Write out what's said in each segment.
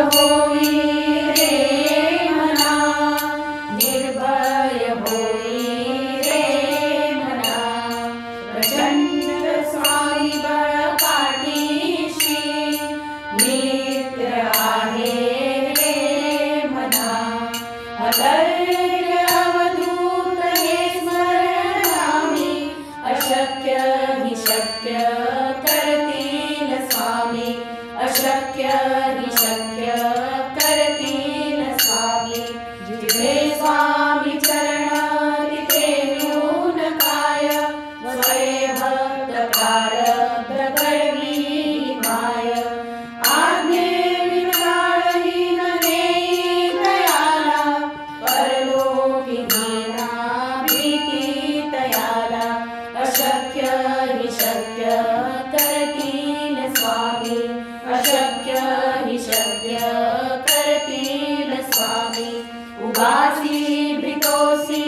होई रे मना, निर्भय होई रे मना, प्रचंड स्वामी बळ पाठीशी नित्य आहे रे मना. अतर्क्य अवधूत हे स्मरणामी, अशक्य हि शक्य करतील स्वामी, अशक्य हि शक्य करतील स्वामी. जिथे स्वामी चरण तिथे न्यून काय, स्वये भक्त प्रारब्ध घडवी माय. आज्ञेविनाळहीन नेई तयाला, परलोकी दीना भीती तयाला, अशक्य हि शक्य करतील स्वामी, अशक्य हि शक्य करतील स्वामी. उगाची भीतोसी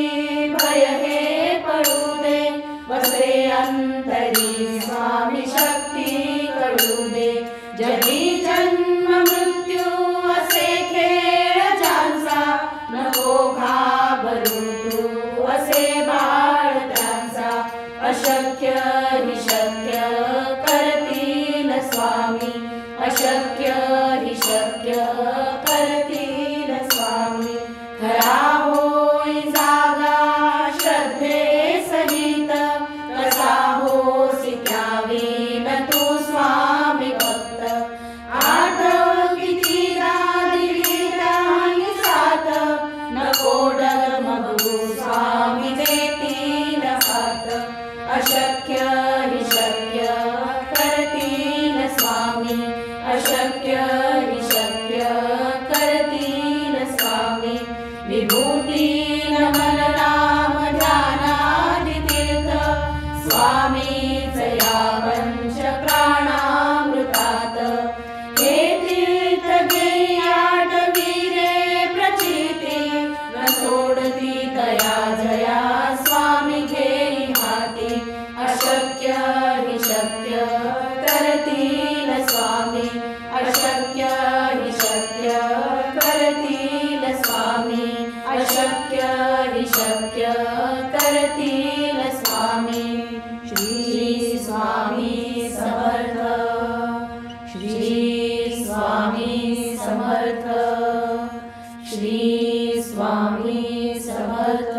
भय हे पडू दे, वसे अंतरी स्वामी शक्ती कळू दे. जगी जन्म मृत्यू असे खेळ ज्यांचा, नको घाबरू तू असे बाळ त्यांचा. अशक्य हि शक्य करतील स्वामी, अशक्य हि शक्य करतील स्वामी. खरा होई जागा श्रद्धे सहित, कसा होसी त्यावीन तू स्वामी भक्त. आठव कितीदा दिली त्याही साथ, नको डगमगू स्वामी देतील हात. अशक्य हि शक्य करतील स्वामी, अशक्य हि शक्य करतील स्वामी. विभूती नमन नाम ध्यानादि तीर्थ, स्वामीच या पंच प्राणामृतात. हे तीर्थ घेई आठवी रे प्रचिती, न सोडती दया जया स्वामी घेई हाती. अशक्य हि शक्य करतील स्वामी, अशक्य हि शक्य करतील स्वामी, अशक्य हि शक्य करतील स्वामी. श्री स्वामी समर्थ, श्री स्वामी समर्थ, श्री स्वामी समर्थ.